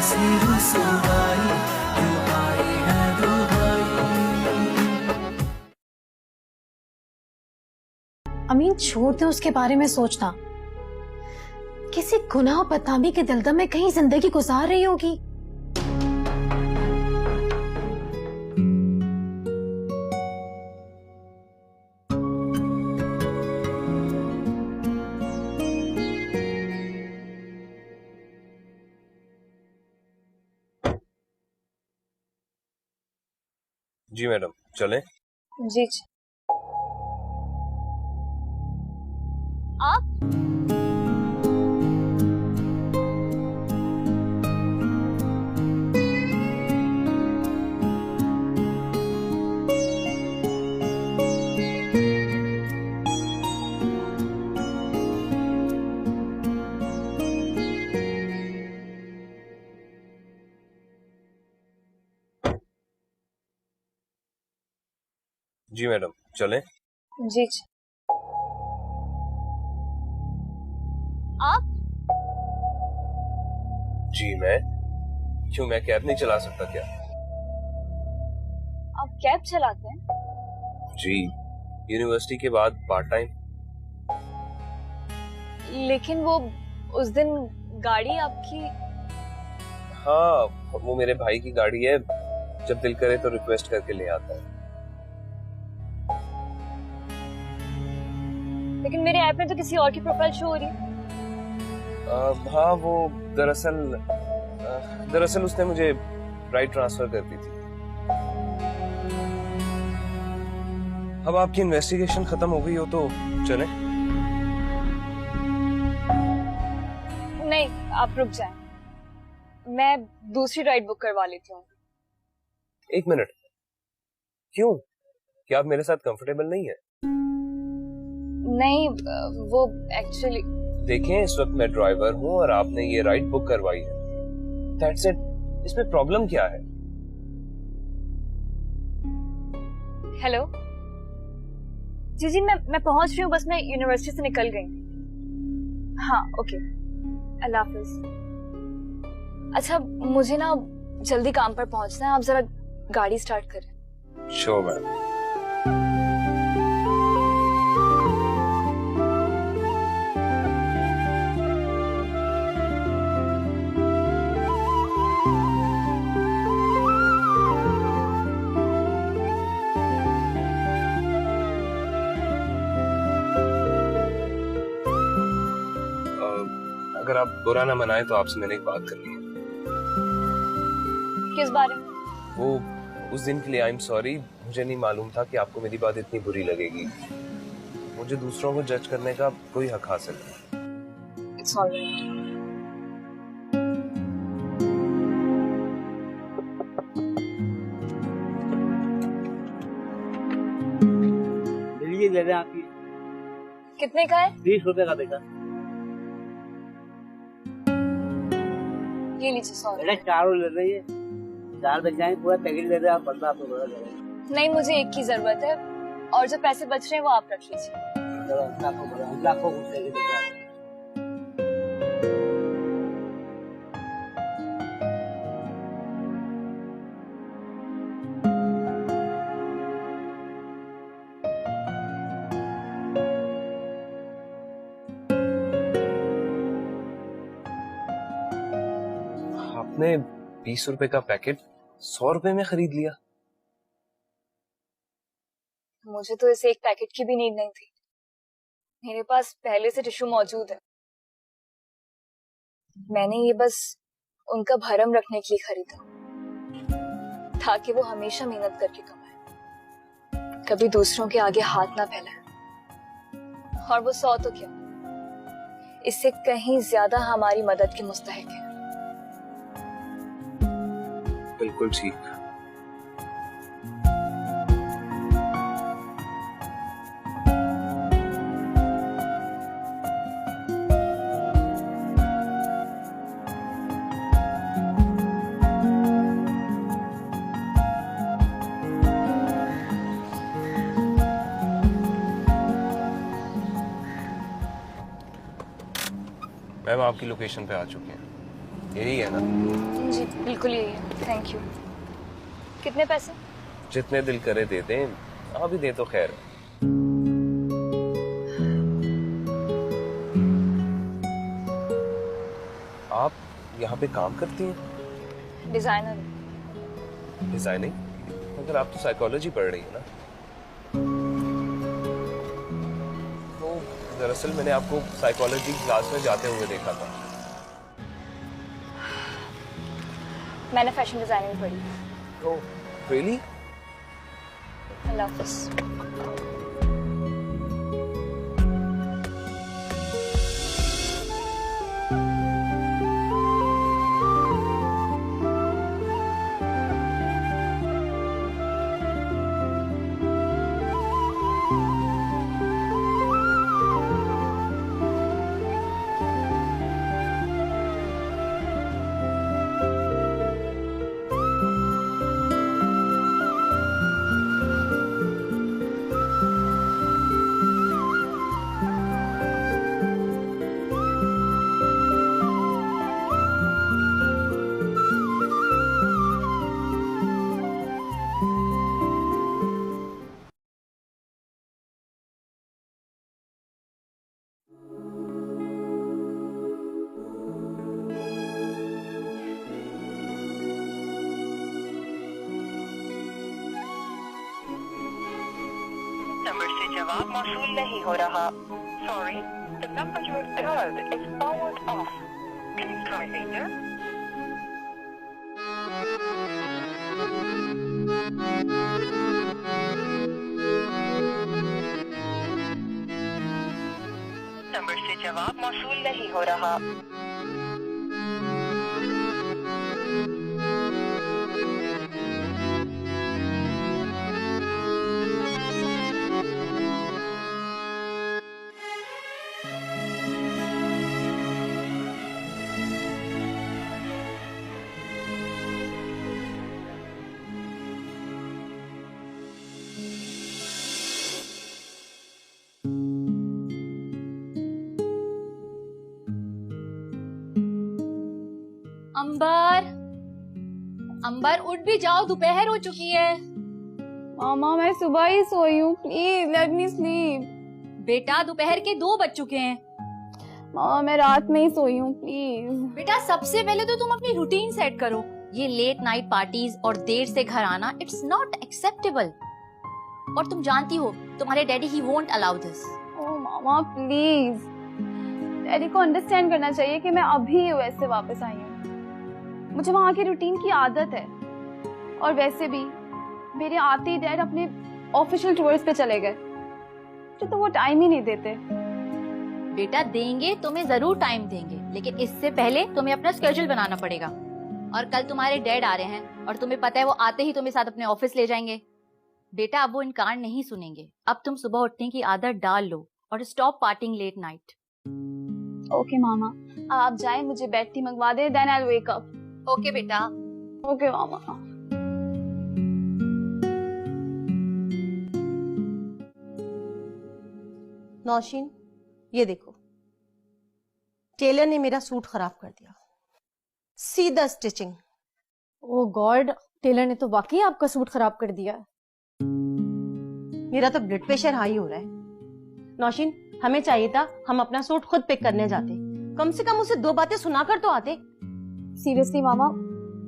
ऐसी रुसवाई क्यों आए हैं दुहाई। अमीन छोड़ दे उसके बारे में सोचना। किसी गुनाह और बदनामी के दलदल में कहीं जिंदगी गुजार रही होगी। जी मैडम, चलें? जी जी। आप जी मैडम, चलें? जी जी। आप जी मैं क्यों, मैं कैब नहीं चला सकता क्या? आप कैब चलाते हैं? जी, यूनिवर्सिटी के बाद पार्ट टाइम। लेकिन वो उस दिन गाड़ी आपकी। हाँ, वो मेरे भाई की गाड़ी है, जब दिल करे तो रिक्वेस्ट करके ले आता है। लेकिन मेरे ऐप में तो किसी और की प्रोफाइल शो हो रही है। हाँ, वो दरअसल उसने मुझे राइट ट्रांसफर कर दी थी। अब आपकी इन्वेस्टिगेशन खत्म हो गई हो तो चलें? नहीं, आप रुक जाएं। मैं दूसरी राइड बुक करवा लेती हूँ। एक मिनट, क्यों? क्या आप मेरे साथ कंफर्टेबल नहीं है? नहीं, वो एक्चुअली। देखें, इस वक्त मैं ड्राइवर हूँ और आपने ये राइड बुक करवाई है। That's it. इसमें प्रॉब्लम क्या है? हेलो जी जी, मैं पहुंच रही हूँ, बस मैं यूनिवर्सिटी से निकल गई। हाँ ओके, अल्लाह हाफिज। अच्छा, मुझे ना जल्दी काम पर पहुंचना है, आप जरा गाड़ी स्टार्ट करें। Sure ma'am. अगर आप बुरा ना मनाए तो आपसे मैंने एक बात करनी है। किस बारे में? वो उस दिन के लिए आई एम सॉरी, मुझे नहीं मालूम था कि आपको मेरी बात इतनी बुरी लगेगी। मुझे दूसरों को जज करने का कोई हक हासिल नहीं। It's alright. लीजिए, ले लें आपकी। कितने का है? 20 रुपए का बेटा। ये लीजिए, सॉरी। बेटा 4 ले रही है, 4 बच जाएंगे, पूरा पैकेट ले रहे हैं आप, 15 आपको बड़ा लगेगा। नहीं, मुझे एक की जरूरत है और जो पैसे बच रहे हैं वो आप रख लीजिए। चलो, आपको बड़ा, आपको खुश रहेगी बेटा। आपने 20 रुपए का पैकेट 100 रुपए में खरीद लिया। मुझे तो इस एक पैकेट की भी नीड नहीं थी। मेरे पास पहले से टिश्यू मौजूद है। मैंने ये बस उनका भरम रखने के लिए खरीदा, ताकि वो हमेशा मेहनत करके कमाए, कभी दूसरों के आगे हाथ ना फैलाए। और वो 100 तो क्या, इससे कहीं ज्यादा हमारी मदद के मुस्तहिक है। बिल्कुल ठीक। मैम, आपकी लोकेशन पे आ चुके हैं। यही है ना? जी बिल्कुल यही है, थैंक यू। कितने पैसे? जितने दिल करे दे दें, अभी दे तो खैर। आप यहाँ पे काम करती हैं? डिजाइनर। डिजाइनिंग? मगर आप तो साइकोलॉजी पढ़ रही हैं ना? तो दरअसल मैंने आपको साइकोलॉजी क्लास में जाते हुए देखा था। मैंने फैशन डिजाइनिंग पढ़ी। तो रियली? अल्लाह हाफिज़। नंबर से जवाब मौसूल नहीं हो रहा। Sorry, the number you have dialled is powered of. Can you try later? Number से जवाब मौसूल नहीं हो रहा। अंबर, अंबर उठ भी जाओ, दोपहर हो चुकी है। मामा मैं सुबह ही सोई हूँ, प्लीज लेट मी स्लीप। बेटा दोपहर के 2 बज चुके हैं। मामा मैं रात में ही सोई हूँ, प्लीज। बेटा सबसे पहले तो तुम अपनी रूटीन सेट करो। ये लेट नाइट पार्टीज और देर से घर आना, इट्स नॉट एक्सेप्टेबल। और तुम जानती हो तुम्हारे डैडी ही won't allow this. Oh mama please, daddy को अंडरस्टैंड करना चाहिए कि मैं अभी यूएस से वापस आई हूँ। मुझे वहाँ की रूटीन की आदत है। और वैसे भी मेरे आते ही डैड अपने ऑफिशियल टूर्स पे चले गए, मुझे तो वो टाइम ही नहीं देते। बेटा देंगे, तुम्हें जरूर टाइम देंगे, लेकिन इससे पहले तुम्हें अपना स्केड्यूल बनाना पड़ेगा। और कल तुम्हारे डैड आ रहे हैं और तुम्हें पता है वो आते ही तुम्हें साथ अपने ऑफिस ले जाएंगे। बेटा अब वो इनकार नहीं सुनेंगे। अब तुम सुबह उठने की आदत डाल लो और stop parting late night. Okay मामा, आप जाए, मुझे बेड टी मंगवा दे, then I will wake up. Okay बेटा। ओके मामा। नौशीन, ये देखो, टेलर ने मेरा सूट खराब कर दिया। सीधा स्टिचिंग। ओ गॉड, टेलर ने तो वाकई आपका सूट खराब कर दिया। मेरा तो ब्लड प्रेशर हाई हो रहा है। नौशीन, हमें चाहिए था हम अपना सूट खुद पिक करने जाते, कम से कम उसे 2 बातें सुनाकर तो आते। सीरियसली मामा,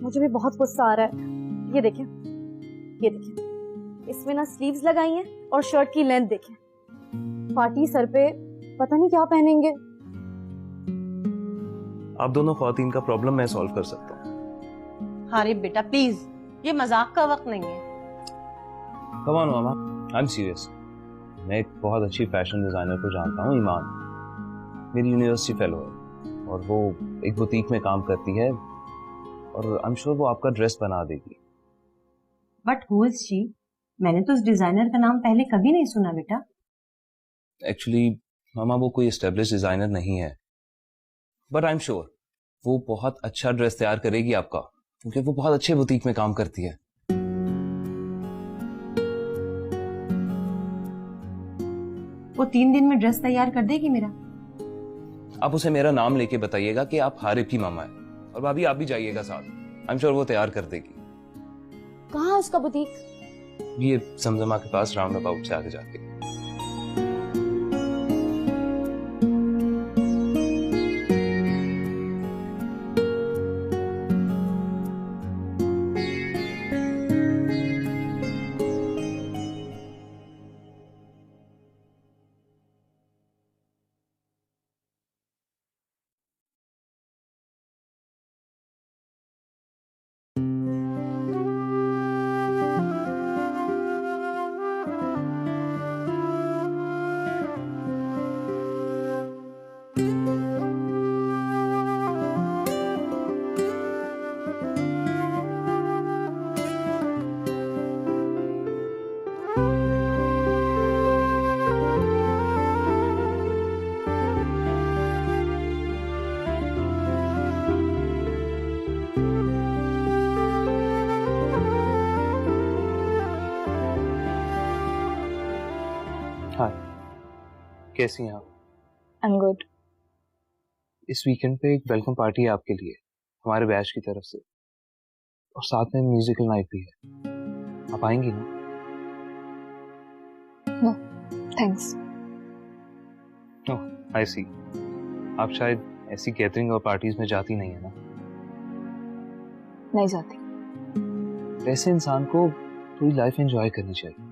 मुझे भी बहुत गुस्सा आ रहा है। ये देखें, ये देखें, इसमें ना स्लीव्स लगाई हैं और शर्ट की लेंथ देखें। पार्टी सर पे, पता नहीं क्या पहनेंगे। आप दोनों ख्वातीन का प्रॉब्लम मैं सॉल्व कर सकता हूँ। हाँ रे बेटा प्लीज, ये मजाक का वक्त नहीं है। Come on mama, I am serious. मैं एक बहुत अच्छी फैशन डिजाइनर को जानता हूँ, ईमान। मेरी यूनिवर्सिटी फेलो है और वो एक बुटीक में काम करती है और आई एम श्योर वो आपका ड्रेस बना देगी। But who is she? मैंने तो उस डिजाइनर का नाम पहले कभी नहीं सुना बेटा। एक्चुअली मामा वो कोई एस्टेब्लिश डिजाइनर नहीं है, बट आई एम श्योर वो बहुत अच्छा ड्रेस तैयार करेगी आपका, क्योंकि वो बहुत अच्छे बुटीक में काम करती है। वो 3 दिन में ड्रेस तैयार कर देगी मेरा। आप उसे मेरा नाम लेके बताइएगा कि आप हारिफ की मामा है और भाभी आप भी जाइएगा साथ, आई एम श्योर वो तैयार कर देगी। कहाँ है उसका बुटीक? ये समझमा के पास राउंड अबाउट से आगे जाके। हाय, कैसी हैं आप? I am good. इस वीकेंड पे एक वेलकम पार्टी है आपके लिए हमारे बैच की तरफ से, और साथ में म्यूजिकल नाइट भी है। आप आएंगी ना? No thanks. ओह आई सी, आप शायद ऐसी गैदरिंग और पार्टीज में जाती नहीं है ना? नहीं जाती। वैसे इंसान को पूरी लाइफ एंजॉय करनी चाहिए।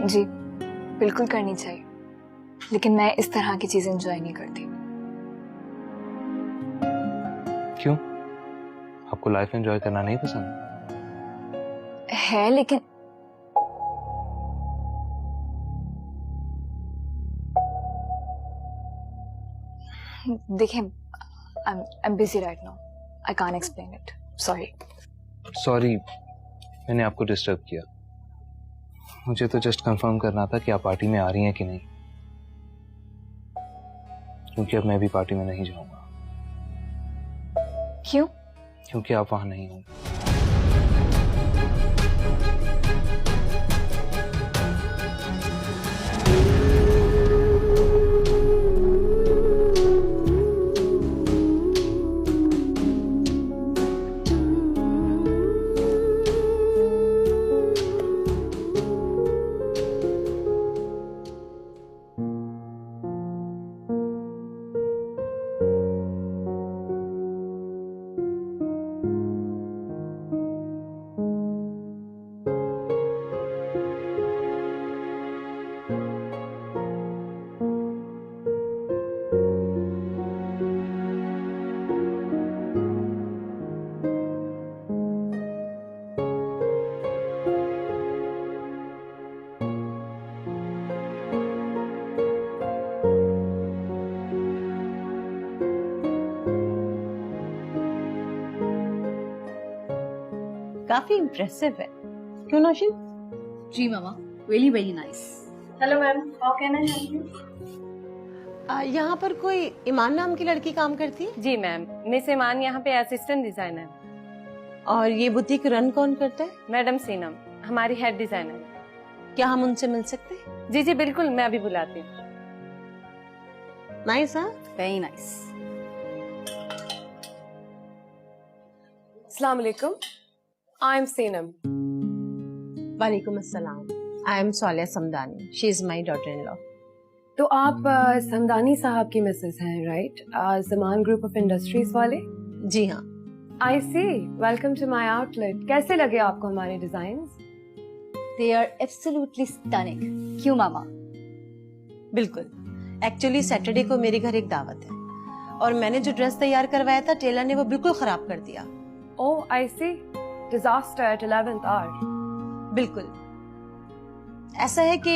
जी बिल्कुल करनी चाहिए, लेकिन मैं इस तरह की चीजें एंजॉय नहीं करती। क्यों? आपको लाइफ एंजॉय करना नहीं पसंद? है लेकिन देखिए, आई am busy right now, I can't explain it, sorry. Sorry मैंने आपको डिस्टर्ब किया। मुझे तो जस्ट कंफर्म करना था कि आप पार्टी में आ रही हैं कि नहीं, क्योंकि अब मैं भी पार्टी में नहीं जाऊंगा। क्यों? क्योंकि आप वहां नहीं होंगे। काफी इम्प्रेसिव है, क्यों नौशीन? जी मामा, very very nice. Hello ma'am, how can I help you? यहाँ पर कोई ईमान नाम की लड़की काम करती है? जी मैम, मिस ईमान यहाँ पे असिस्टेंट डिजाइनर। और ये बुटीक रन कौन करता है? मैडम सीनम, हमारी हेड डिजाइनर। क्या हम उनसे मिल सकते हैं? जी जी बिल्कुल, मैं अभी बुलाती हूँ। नाइस, हाँ? Very nice. अस्सलाम वालेकुम, आई एम सीनम। वालेकुम अस्सलाम। I am Solia Samdani, she is my daughter in law. तो आप समदानी साहब की मिसेस हैं, right? Zaman group of industries वाले? जी हाँ। I see, welcome to my outlet. कैसे लगे आपको हमारे designs? They are absolutely stunning. क्यों मामा? बिल्कुल। एक्चुअली सैटरडे को मेरे घर एक दावत है, और मैंने जो ड्रेस तैयार करवाया था टेलर ने वो बिल्कुल खराब कर दिया। ओह आई सी, डिजास्टर एट 11th आवर। बिल्कुल। ऐसा है कि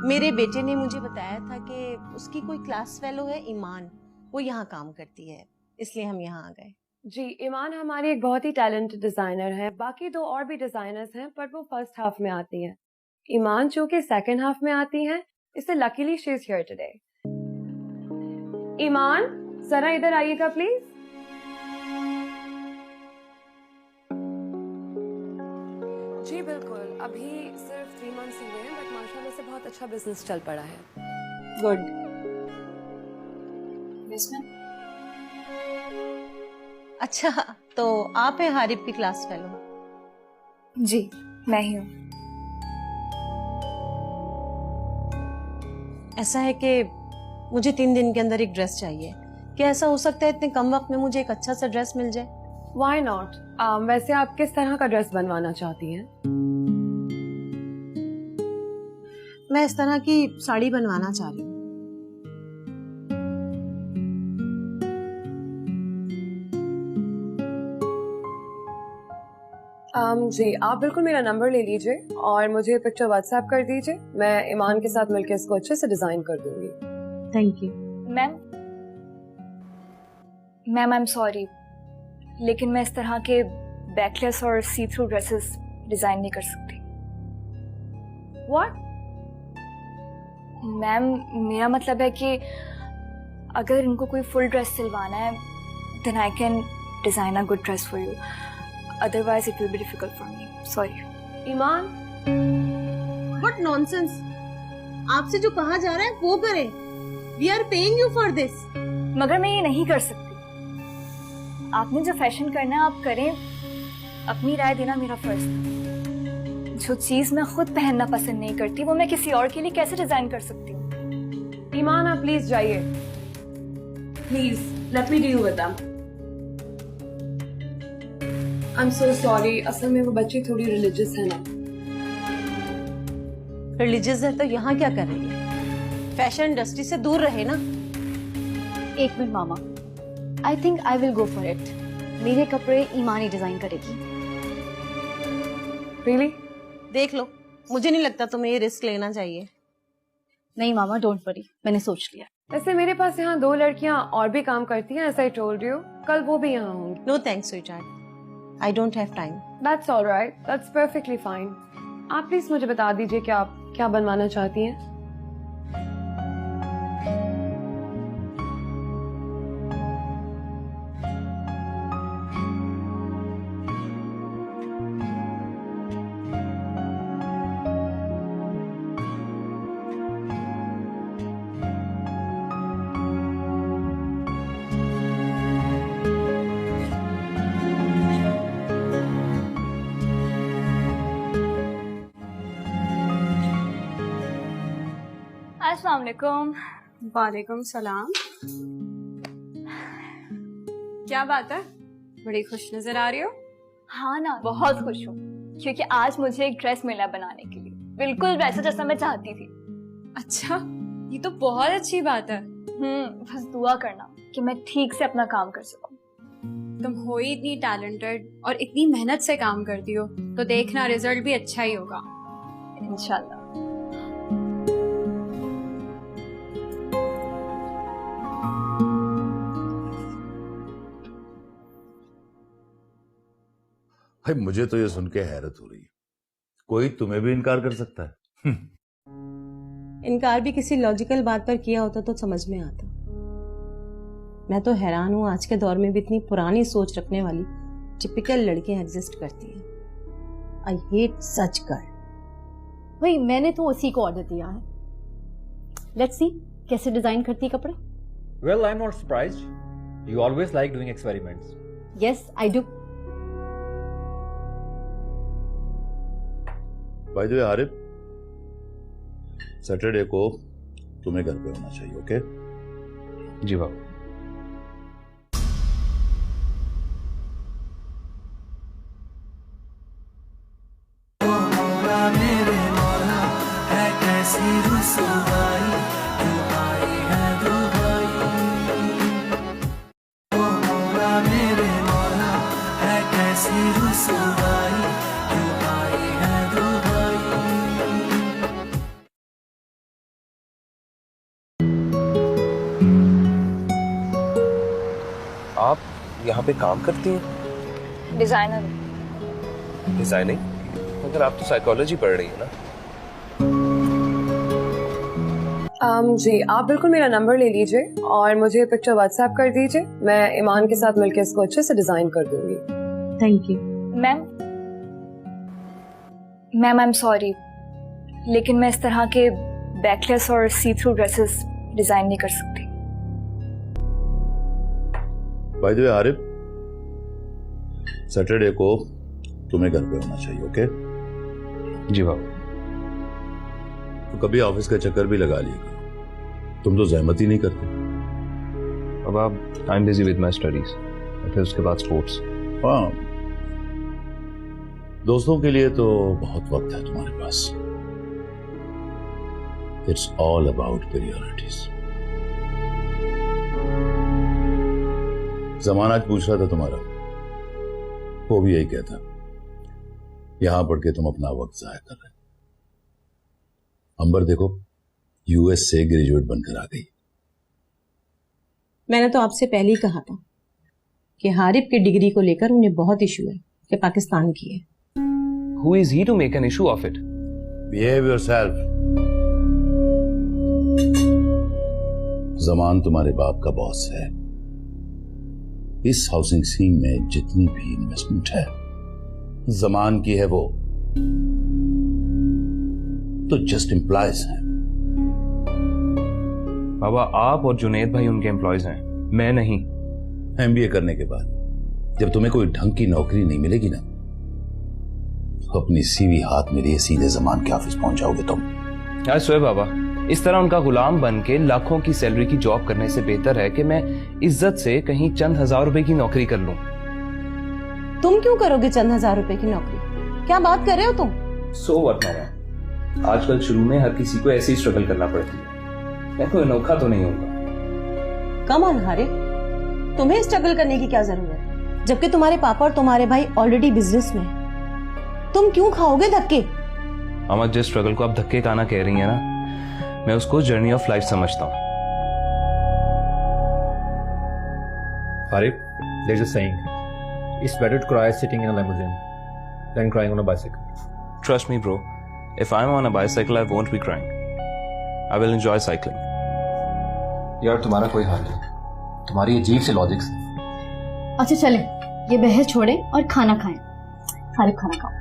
मेरे बेटे ने मुझे बताया था कि उसकी कोई क्लास फेलो है ईमान, वो यहाँ काम करती है, इसलिए हम यहाँ आ गए। जी, ईमान हमारी एक बहुत ही टैलेंटेड डिजाइनर है। बाकी दो और भी डिजाइनर्स हैं, पर वो फर्स्ट हाफ में आती हैं। ईमान चूंकि सेकंड हाफ में आती हैं, इससे luckily she is here today. Iman, जरा इधर आइएगा प्लीज। जी बिल्कुल, अभी सिर्फ 3 मंथ्स ही हुए हैं, बट माशाल्लाह से बहुत अच्छा बिजनेस चल पड़ा है। गुड। मिस मैम, अच्छा, तो आप हैं हारिब की क्लास फेलो? जी मैं ही हूँ। ऐसा है कि मुझे 3 दिन के अंदर एक ड्रेस चाहिए। क्या ऐसा हो सकता है इतने कम वक्त में मुझे एक अच्छा सा ड्रेस मिल जाए? Why not? वैसे आप किस तरह का ड्रेस बनवाना चाहती हैं? मैं इस तरह की साड़ी बनवाना चाह रही हूँ। जी आप बिल्कुल मेरा नंबर ले लीजिए और मुझे पिक्चर व्हाट्सएप कर दीजिए। मैं ईमान के साथ मिलकर इसको अच्छे से डिजाइन कर दूंगी। Thank you. Ma'am I am sorry, लेकिन मैं इस तरह के बैकलेस और सी थ्रू ड्रेसेस डिजाइन नहीं कर सकती। What? मैम मेरा मतलब है कि अगर इनको कोई फुल ड्रेस सिलवाना है then I can design a good dress for you, otherwise it will be difficult for me. Sorry. Iman, what nonsense! आपसे जो कहा जा रहा है वो करें। We are paying you for this. मगर मैं ये नहीं कर सकती। आपने जो फैशन करना है आप करें, अपनी राय देना मेरा फर्ज है। जो चीज मैं खुद पहनना पसंद नहीं करती वो मैं किसी और के लिए कैसे डिजाइन कर सकती हूँ? ईमान आप प्लीज जाइए। Please let me deal with them. I am so sorry, असल में वो बच्ची थोड़ी रिलीजियस है ना। रिलीजियस है तो यहाँ क्या कर रही है? फैशन इंडस्ट्री से दूर रहे ना। एक minute mama, I think I will go for it. मेरे कपड़े ईमान ही डिजाइन करेगी। Really? देख लो, मुझे नहीं लगता तुम्हें ये रिस्क लेना चाहिए। नहीं मामा, डोंट वरी, मैंने सोच लिया। वैसे मेरे पास यहाँ 2 लड़कियाँ और भी काम करती हैं, ऐसा ही टोल्ड यू। कल वो भी यहाँ होंगी। No thanks sweetheart, I don't have time. That's all right. That's perfectly fine. आप प्लीज मुझे बता दीजिए कि आप क्या बनवाना चाहती हैं। अस्सलाम वालेकुम। वालेकुम सलाम। क्या बात है, बड़ी खुश नजर आ रही हो। हाँ ना, बहुत खुश हूँ क्योंकि आज मुझे एक ड्रेस मिला बनाने के लिए, बिल्कुल वैसा जैसा मैं चाहती थी। अच्छा, ये तो बहुत अच्छी बात है। बस दुआ करना कि मैं ठीक से अपना काम कर सकूं। तुम हो ही इतनी टैलेंटेड और इतनी मेहनत से काम करती हो, तो देखना रिजल्ट भी अच्छा ही होगा इंशाल्लाह। भाई मुझे तो ये सुन के हैरत हो रही है, कोई तुम्हें भी इनकार कर सकता है? इनकार भी किसी लॉजिकल बात पर किया होता तो समझ में आता। मैं तो हैरान हूँ, आज के दौर में भी इतनी पुरानी सोच रखने वाली टिपिकल लड़कियां एग्जिस्ट करती हैं। I hate such girl. वही मैंने तो उसी को ऑर्डर दिया है। लेट्स सी कैसे डिजाइन करती है कपड़े। Well, I'm not surprised. You always like doing experiments. Yes I do. By the way Harib, Saturday को तुम्हें घर पे होना चाहिए, ओके? जी बाबू। मेरे मौला है कैसी रुसवाई, तू आई है दुहाई। ओ मौला मेरे मौला है कैसी रुसवाई, तू आई है दुहाई। आप यहाँ पे काम करती हैं? डिजाइनर। डिजाइनिंग? मगर आप तो साइकोलॉजी पढ़ रही है ना? जी आप बिल्कुल मेरा नंबर ले लीजिए और मुझे पिक्चर व्हाट्सएप कर दीजिए। मैं ईमान के साथ मिलकर इसको अच्छे से डिजाइन कर दूंगी। Thank you. Ma'am I am sorry, लेकिन मैं इस तरह के बैकलेस और सी थ्रू ड्रेसेस डिजाइन नहीं कर सकती। Bye the way Harib, Saturday को तुम्हें घर पे होना चाहिए, ओके? जी बाबा। तो कभी ऑफिस का चक्कर भी लगा लिया करो, तुम तो जहमत ही नहीं करते। बाबा I am busy with my studies, फिर उसके बाद स्पोर्ट्स। हाँ, दोस्तों के लिए तो बहुत वक्त है तुम्हारे पास। It's all about priorities. जमाना आज पूछ रहा था तुम्हारा, वो भी यही कहता, यहां पढ़ के तुम अपना वक्त जाया कर रहे। अंबर देखो, यूएस से ग्रेजुएट बनकर आ गई। मैंने तो आपसे पहले ही कहा था कि हारिब की डिग्री को लेकर उन्हें बहुत इशू है कि पाकिस्तान की है। Who is he to make an issue of it? Behave yourself. Zaman तुम्हारे बाप का बॉस है। इस हाउसिंग स्कीम में जितनी भी इन्वेस्टमेंट है जमान की है, वो तो जस्ट एम्प्लॉयज हैं। बाबा आप और जुनेद भाई उनके एम्प्लॉयज हैं, मैं नहीं। एमबीए करने के बाद जब तुम्हें कोई ढंग की नौकरी नहीं मिलेगी ना, तो अपनी सीवी हाथ में लिए सीधे जमान के ऑफिस पहुंच जाओगे तुम। यार सोए बाबा, इस तरह उनका गुलाम बन के लाखों की सैलरी की जॉब करने से बेहतर है कि मैं इज्जत से कहीं चंद हजार रुपए की नौकरी कर लूं। तुम क्यों करोगे चंद हजार रुपए की नौकरी? क्या बात कर रहे हो तुम? सो व्हाट मामा, आजकल शुरू में हर किसी को ऐसे ही स्ट्रगल करना पड़ती है, मैं कोई अनोखा तो नहीं होगा। कम ऑन हारिब, तुम्हें स्ट्रगल करने की क्या जरूरत है, जबकि तुम्हारे पापा और तुम्हारे भाई ऑलरेडी बिजनेस में हैं। तुम क्यों खाओगे धक्के? मामा जिस स्ट्रगल को आप धक्के खाना कह रही हैं ना, मैं उसको जर्नी ऑफ लाइफ समझता हूँ। Harib, there's a saying, it's better to cry sitting in a limousine than crying on a bicycle. Trust me bro, if I'm on a bicycle I won't be crying. I will enjoy cycling. यार तुम्हारा कोई हाल नहीं, तुम्हारी अजीब सी logics. अच्छा चलें, ये बहस छोड़ें और खाना खाएं। हारिब खाना खाओ।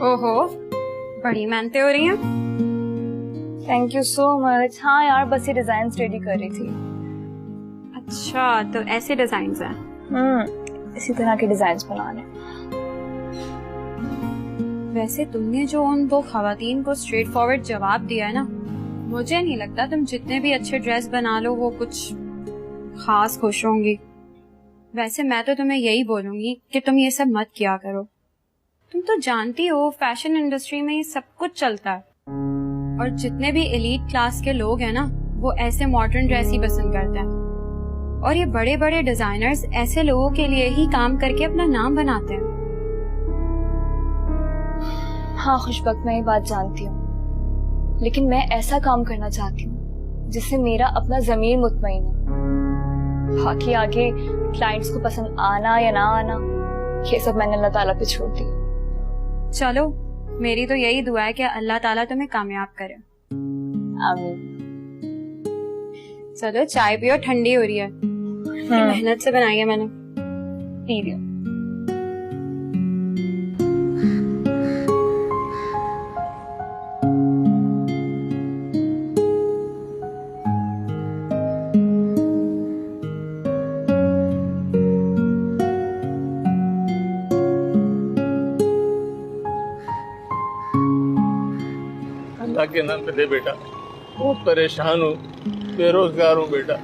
ओहो, बड़ी मेहनतें हो रही हैं। Thank you so much. हाँ यार, बस ये डिजाइन रेडी कर रही थी। अच्छा, तो ऐसे डिजाइन्स हैं? इसी तरह के डिजाइन बनाने। वैसे तुमने जो उन दो खवातीन को स्ट्रेट फॉरवर्ड जवाब दिया है ना, मुझे नहीं लगता तुम जितने भी अच्छे ड्रेस बना लो वो कुछ खास खुश होंगी। वैसे मैं तो तुम्हें यही बोलूंगी कि तुम ये सब मत किया करो। तुम तो जानती हो फैशन इंडस्ट्री में ये सब कुछ चलता है, और जितने भी एलीट क्लास के लोग हैं ना, वो ऐसे मॉडर्न ड्रेस ही पसंद करते हैं। और ये बड़े बड़े डिजाइनर्स ऐसे लोगों के लिए ही काम करके अपना नाम बनाते हैं। हाँ खुशबख्त, मैं ये बात जानती हूँ, लेकिन मैं ऐसा काम करना चाहती हूँ जिससे मेरा अपना ज़मीर मुतमईन हो। बाकी आगे क्लाइंट्स को पसंद आना या ना आना, ये सब मैंने अल्लाह ताला पे छोड़ दी। चलो, मेरी तो यही दुआ है कि अल्लाह ताला तुम्हें कामयाब करे। आमीन। चलो चाय पियो, ठंडी हो रही है। मेहनत से बनाई है मैंने, पी लियो। अल्लाह के नाम पे दे बेटा, बहुत परेशान हूँ, बेरोजगार हूँ बेटा,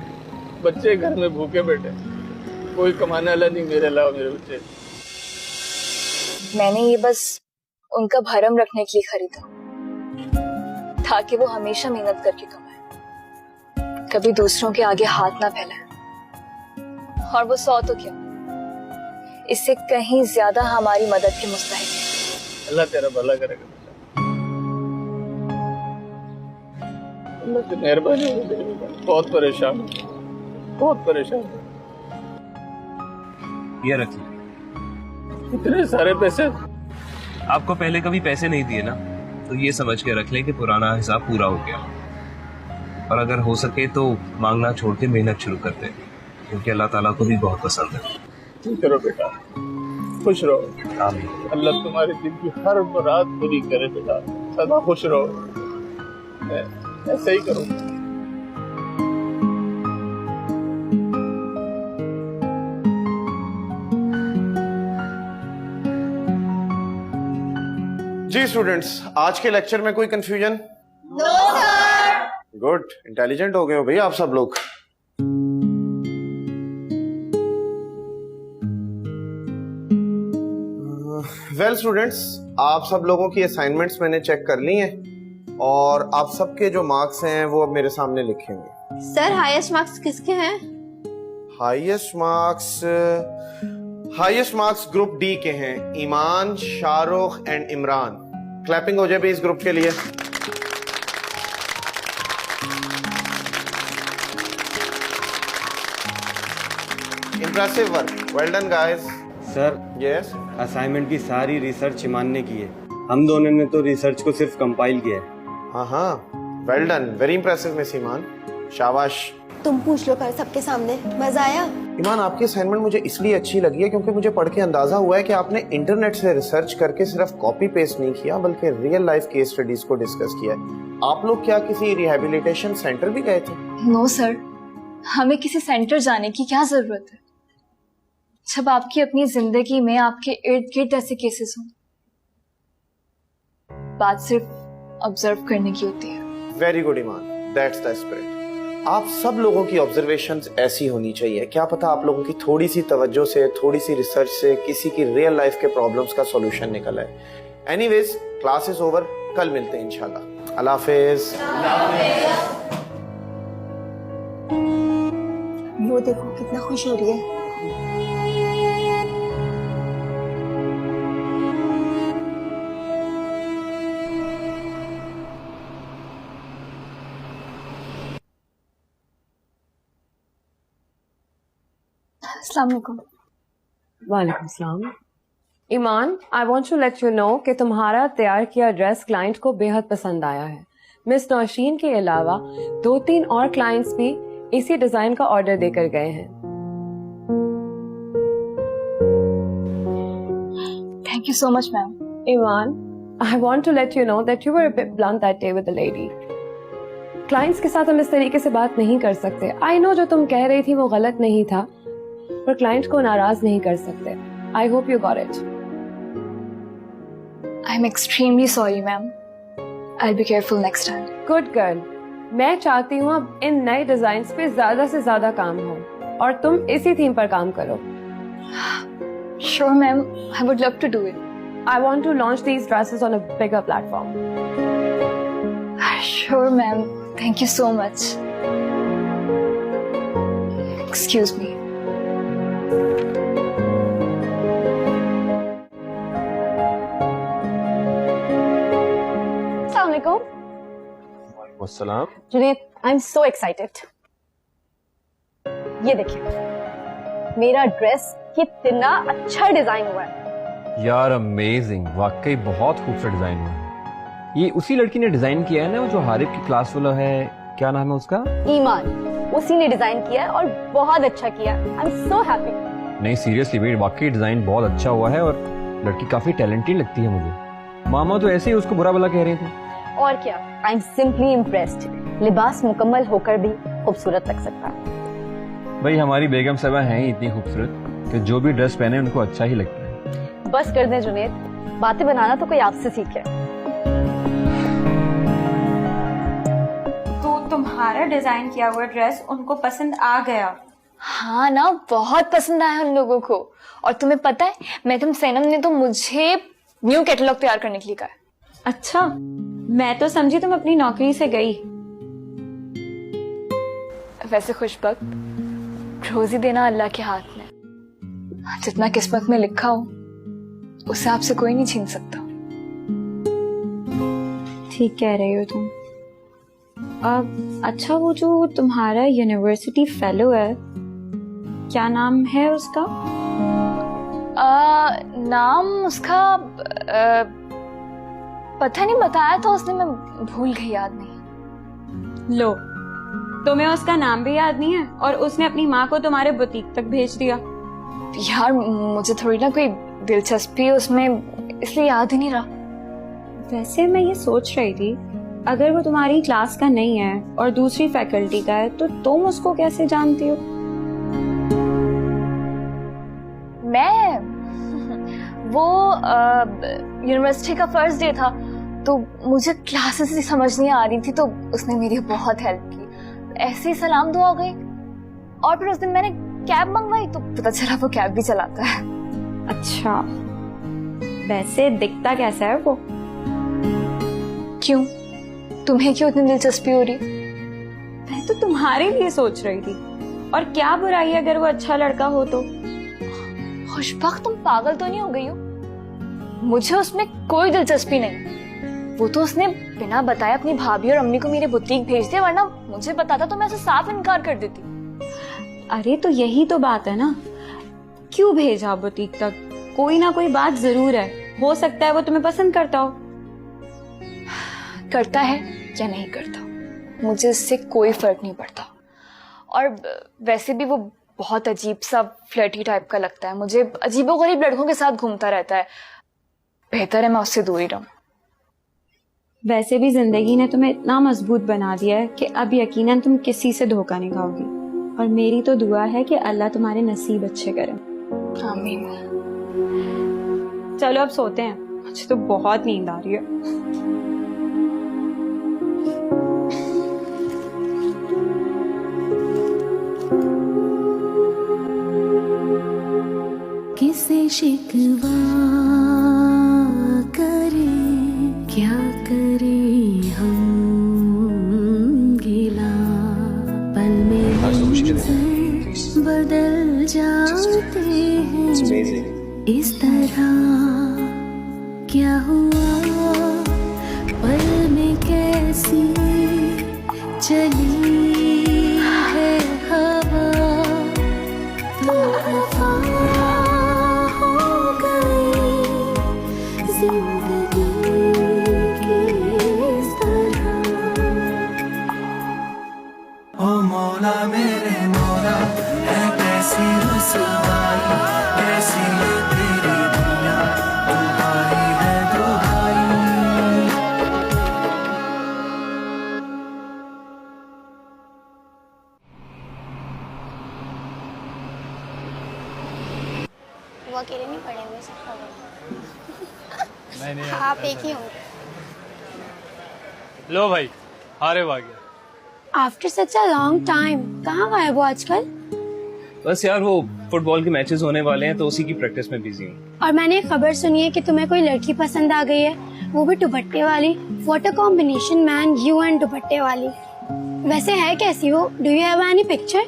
बच्चे घर में भूखे बैठे, कोई कमाने वाला नहीं मेरे अलावा मेरे बच्चे। मैंने ये बस उनका भरम रखने के लिए खरीदा, ताकि वो हमेशा मेहनत करके कमाए, कभी दूसरों के आगे हाथ ना फैलाए। और वो 100 तो क्या, इससे कहीं ज्यादा हमारी मदद के मुस्तहिक है। अल्लाह तेरा भला करेगा बेटा, अल्लाह की मेहरबानी होगी तेरे बेटा। बहुत परेशान हूँ, बहुत परेशान हूँ। ये रखिए। इतने सारे पैसे आपको पहले कभी पैसे नहीं दिए ना, तो ये समझ के रख ले कि पुराना हिसाब पूरा हो गया, और अगर हो सके तो मांगना छोड़ के मेहनत शुरू कर दे, क्योंकि अल्लाह ताला को भी बहुत पसंद है। ठीक करो बेटा, खुश रहो। आमीन। अल्लाह तुम्हारे दिल की हर मुराद पूरी करे बेटा, सदा खुश रहो, ऐसे ही करो। जी स्टूडेंट्स, आज के लेक्चर में कोई confusion? No sir. Good, intelligent हो गए हो भैया आप सब लोग। वेल स्टूडेंट्स, आप सब लोगों की असाइनमेंट्स मैंने चेक कर ली हैं और आप सबके जो मार्क्स हैं वो अब मेरे सामने लिखेंगे। सर हाईएस्ट मार्क्स किसके हैं? हाईएस्ट मार्क्स ग्रुप डी के हैं, ईमान, शाहरुख एंड इमरान। क्लैपिंग हो जाए भी इस ग्रुप के लिए। Impressive work, well done guys. Sir yes, assignment की सारी रिसर्च ईमान ने की है, हम दोनों ने तो रिसर्च को सिर्फ कंपाइल किया है। हाँ, well done, very impressive miss Iman, शाबाश। तुम पूछ लो कर सबके सामने, मजा आया? ईमान, आपकी असाइनमेंट मुझे इसलिए अच्छी लगी है क्योंकि मुझे पढ़ के अंदाजा हुआ है कि आपने इंटरनेट से रिसर्च करके सिर्फ कॉपी पेस्ट नहीं किया बल्कि रियल लाइफ केस स्टडीज को डिस्कस किया है। आप लोग क्या किसी रिहैबिलिटेशन सेंटर भी गए थे? नो सर, हमें किसी सेंटर जाने की क्या जरूरत है जब आपकी अपनी जिंदगी में आपके इर्द गिर्द ऐसे केसेस हों। बात सिर्फ ऑब्जर्व करने की होती है। Very good Iman, that's the spirit. आप सब लोगों की ऑब्जर्वेशंस ऐसी होनी चाहिए। क्या पता आप लोगों की थोड़ी सी तवज्जो से, थोड़ी सी रिसर्च से किसी की रियल लाइफ के प्रॉब्लम्स का सॉल्यूशन निकल आए। एनीवेज, क्लास इज ओवर, कल मिलते हैं इंशाल्लाह। अल्लाह हाफिज। वो देखो कितना खुश हो रही है। वालेकुम सलाम। Iman, I want to let you know कि तुम्हारा तैयार किया ड्रेस क्लाइंट को बेहद पसंद आया है। मिस नौशीन के अलावा 2-3 और क्लाइंट्स भी इसी डिजाइन का ऑर्डर देकर गए हैं। Thank you so much ma'am. Iman, I want to let you know that you were a bit blunt that day with the lady. Clients के साथ हम इस तरीके से बात नहीं कर सकते। आई नो जो तुम कह रही थी वो गलत नहीं था, पर क्लाइंट को नाराज नहीं कर सकते। I hope you got it. I am extremely sorry ma'am, I will be careful next time. Good girl. मैं चाहती हूँ अब इन नए डिजाइन पे ज्यादा से ज्यादा काम हो और तुम इसी थीम पर काम करो। Sure ma'am, I would love to do it. I want to launch these dresses on a bigger platform. Sure, ma'am. Thank you so much. Excuse me. Assalamualaikum. वस्सलाम। Junaid, I'm so excited. ये देखिए, मेरा dress कितना अच्छा design हुआ है। यार amazing, वाकई बहुत खूबसूरत डिजाइन हुआ है। ये उसी लड़की ने डिजाइन किया है ना, वो जो हारिफ की क्लास वाला है, क्या नाम है उसका? ईमान। उसी ने डिजाइन किया है और बहुत अच्छा किया। I am so happy. नहीं सीरियसली भाई, वाकई डिजाइन बहुत अच्छा हुआ है और लड़की काफी टैलेंटेड लगती है मुझे। मामा तो ऐसे ही उसको बुरा भला कह रही थी। और क्या, आई एम सिंपली इम्प्रेस्ड। लिबास मुकम्मल होकर भी खूबसूरत लग सकता है। भाई हमारी बेगम साहबा हैं ही इतनी खूबसूरत कि जो भी ड्रेस पहने उनको अच्छा ही लगता है। बस कर दे जुनैद, बातें बनाना तो कोई आपसे सीखे। तो तुम्हारा डिजाइन किया हुआ ड्रेस उनको पसंद आ गया? हाँ ना, बहुत पसंद आया उन लोगों को। और तुम्हें पता है, मैडम सैनम ने तो मुझे न्यू कैटलॉग तैयार करने के लिए कहा है। अच्छा, मैं तो समझी तुम अपनी नौकरी से गई। वैसे खुशबख्त, रोजी देना अल्लाह के हाथ में। जितना किस्मत में लिखा हो उसे आपसे कोई नहीं छीन सकता। ठीक कह रही हो तुम। अब अच्छा, वो जो तुम्हारा यूनिवर्सिटी फेलो है, क्या नाम है उसका? नाम उसका पता नहीं बताया था उसने, मैं भूल गई, याद नहीं। लो, तुम्हें उसका नाम भी याद नहीं है और उसने अपनी माँ को तुम्हारे बुटीक तक भेज दिया। यार मुझे थोड़ी ना कोई दिलचस्पी उसमें, इसलिए याद ही नहीं रहा। वैसे मैं ये सोच रही थी, अगर वो तुम्हारी क्लास का नहीं है और दूसरी फैकल्टी का है तो तुम उसको कैसे जानती हो? मैं वो यूनिवर्सिटी का फर्स्ट डे था तो मुझे क्लासेस ही समझ नहीं आ रही थी, तो उसने मेरी बहुत हेल्प की। ऐसे ही सलाम दुआ हो गई। और फिर उस दिन मैंने कैब मंगवाई तो पता चला वो कैब भी चलाता है। अच्छा, वैसे दिखता कैसा है वो? क्यों, तुम्हें क्यों इतनी दिलचस्पी हो रही? मैं तो तुम्हारे लिए सोच रही थी। और क्या बुराई है अगर वो अच्छा लड़का हो तो? खुशबख्त, तुम पागल तो नहीं हो गई हो? मुझे उसमें कोई दिलचस्पी नहीं। वो तो उसने बिना बताए अपनी भाभी और अम्मी को मेरे बुटीक भेज दिया, वरना मुझे बताता तो मैं ऐसे साफ इनकार कर देती। अरे तो यही तो बात है ना, क्यों भेजा बुटीक तक? कोई ना कोई बात जरूर है, हो सकता है वो तुम्हें पसंद करता हो। करता है या नहीं करता, मुझे इससे कोई फर्क नहीं पड़ता। और वैसे भी वो बहुत अजीब सा फ्लर्टी टाइप का लगता है मुझे, अजीबोगरीब लड़कों के साथ घूमता रहता है। बेहतर है मैं उससे दूर ही रहूं। वैसे भी जिंदगी ने तुम्हें इतना मजबूत बना दिया है कि अब यकीनन तुम किसी से धोखा नहीं खाओगी। और मेरी तो दुआ है कि अल्लाह तुम्हारे नसीब अच्छे करे। आमीन। चलो अब सोते हैं, मुझे तो बहुत नींद आ रही है। किसे शिकवा करे, क्या करे हम गिला, पल में बदल जाते हैं इस तरह। क्या हुआ पल में कैसी चली है हवा, तो वफा हो गई जिंदगी की इस तरह। ओ मौला मेरे मौला, है कैसी रुसवाई, कैसी ये तेरी दुनिया, दुहाई है दुहाई। वो अकेले नहीं पढ़ेंगे, सब नहीं आप एक ही होंगे। लो भाई, हारे आ गया। After such a long time, कहाँ गए वो आजकल? बस यार वो फुटबॉल के मैचेस होने वाले हैं तो उसी की प्रैक्टिस में बिजी हूँ। और मैंने एक खबर सुनी है कि तुम्हें कोई लड़की पसंद आ गई है, वो भी दुपट्टे वाली। What a combination man, you and दुपट्टे वाली। वैसे है कैसी वो? Do you have any picture?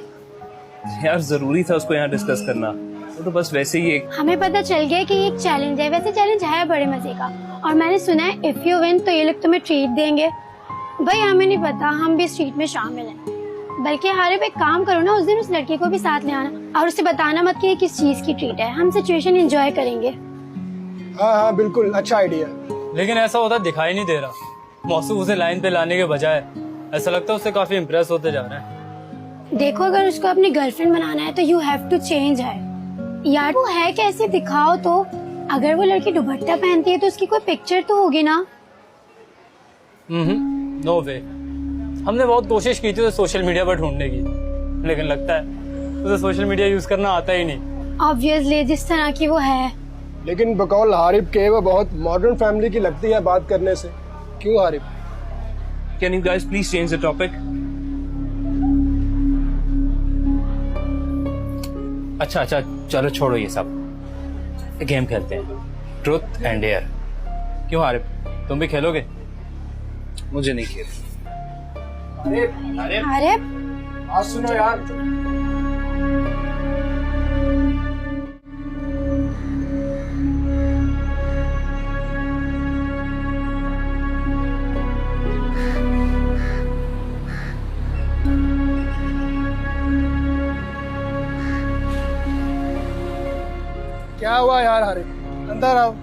यार जरूरी था उसको यहाँ डिस्कस करना, वो तो बस वैसे ही एक। हमें पता चल गया कि ये एक चैलेंज है। वैसे चैलेंज है बड़े मजे का, और मैंने सुना है इफ यू विन तो ये लोग तुम्हें ट्रीट देंगे। भाई हमें नहीं पता, हम भी इस ट्रीट में शामिल हैं। बल्कि हारिब एक काम करो ना, उस दिन उस लड़की को भी साथ ले आना और उसे बताना मत कि ये किस चीज की ट्रीट है। हम सिचुएशन एंजॉय करेंगे। हाँ हाँ बिल्कुल, अच्छा आइडिया। लेकिन ऐसा होता दिखाई नहीं दे रहा। मौसू उसे लाइन पे लाने के बजाय ऐसा लगता है उससे काफी इम्प्रेस होते जा रहे हैं। देखो अगर उसको अपनी गर्लफ्रेंड बनाना है तो यू हैव टू चेंज है यार। वो है कैसे दिखाओ तो। अगर वो लड़की दुपट्टा पहनती है तो उसकी कोई पिक्चर तो होगी ना। नो वे। हमने बहुत कोशिश की थी उसे सोशल मीडिया पर ढूंढने की, लेकिन लगता है उसे सोशल मीडिया यूज करना आता ही नहीं। ऑब्वियसली जिस तरह की वो है। लेकिन बकौल हारिब के वो बहुत मॉडर्न फैमिली की लगती है बात करने से। क्यों Harib? Can you guys please change the topic? अच्छा अच्छा चलो छोड़ो ये सब, गेम खेलते हैं, ट्रूथ एंड डेयर। क्यों हारिब, तुम भी खेलोगे? मुझे नहीं खेलना। अरे आज सुनो यार, क्या हुआ यार हारिब? अंदर आओ।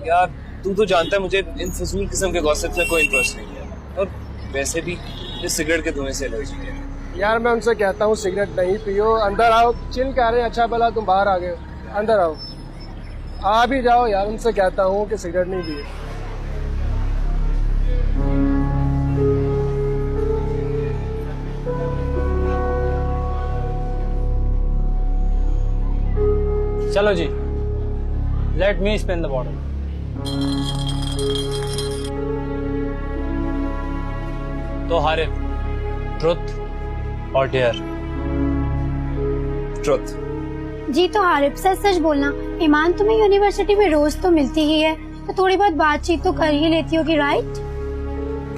यार तू तो जानता है मुझे इन फजूल किस्म के गॉसिप में कोई इंटरेस्ट नहीं है, और वैसे भी इस सिगरेट के धुएं से एलर्जी है। यार मैं उनसे कहता हूँ सिगरेट नहीं पियो, अंदर आओ, चिल कर रहे हैं, अच्छा भला तुम बाहर आ गए हो, अंदर आओ, आ भी जाओ यार, उनसे कहता हूँ कि सिगरेट नहीं पिए। चलो जी, let me spin the bottle. तो हारिफ, ट्रुथ और डेयर? ट्रुथ। जी तो हारिफ सच सच बोलना, ईमान तुम्हें यूनिवर्सिटी में रोज तो मिलती ही है, तो थोड़ी बहुत बातचीत तो कर ही लेती होगी, राइट?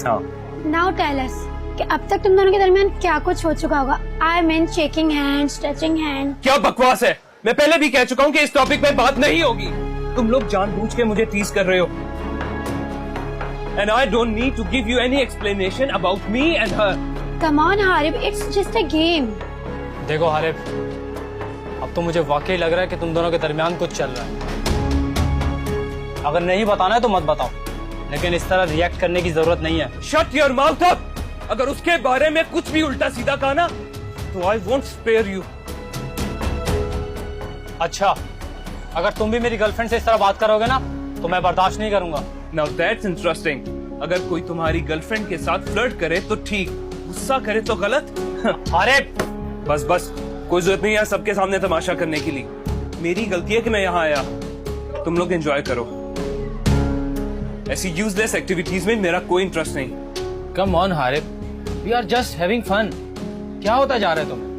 हाँ। नाउ टेल अस कि अब तक तुम दोनों के दरमियान क्या कुछ हो चुका होगा। I mean shaking hands, touching hand. क्या बकवास है, मैं पहले भी कह चुका हूँ कि इस टॉपिक पे बात नहीं होगी। तुम लोग जानबूझ के मुझे टीज कर रहे हो। And I don't need to give you any explanation about me and her. Come on Haris, it's just a game. देखो हारिफ, अब तो मुझे वाकई लग रहा है कि तुम दोनों के दरमियान कुछ चल रहा है। अगर नहीं बताना है तो मत बताओ, लेकिन इस तरह रिएक्ट करने की जरूरत नहीं है। Shut your mouth up! अगर उसके बारे में कुछ भी उल्टा सीधा कहा ना, तो I won't spare you. अच्छा, अगर तुम भी मेरी गर्लफ्रेंड से इस तरह बात करोगे ना, तो मैं बर्दाश्त नहीं करूंगा। Now that's interesting. अगर कोई तुम्हारी गर्लफ्रेंड के साथ फ्लर्ट करे तो ठीक, गुस्सा करे तो गलत। अरे बस बस, कोई जरूरत नहीं है सबके सामने तमाशा करने के लिए। मेरी गलती है कि मैं यहाँ आया, तुम लोग एंजॉय करो। ऐसी यूजलेस एक्टिविटीज में मेरा कोई इंटरेस्ट नहीं। Come on Harif, we are just having fun. क्या होता जा रहा है तुम?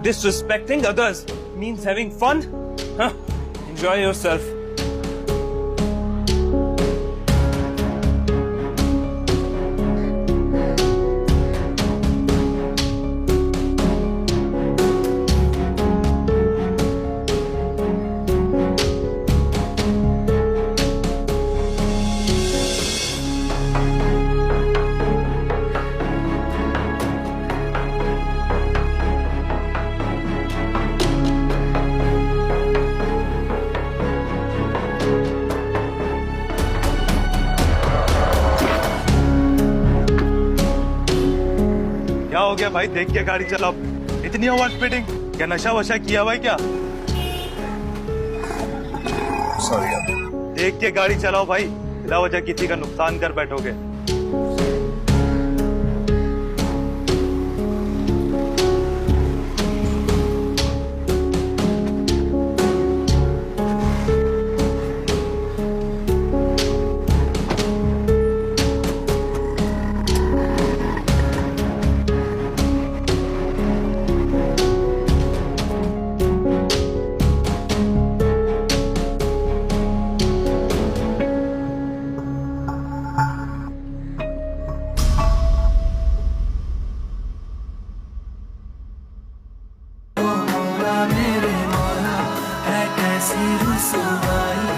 Disrespecting others means having fun? Huh? Enjoy yourself. क्या हो गया भाई, देख के गाड़ी चलाओ। इतनी ओवर स्पीडिंग, क्या नशा वशा किया भाई क्या? सॉरी यार। देख के गाड़ी चलाओ भाई, बिना वजह किसी का नुकसान कर बैठोगे। मेरे मौला है कैसी रुसवाई।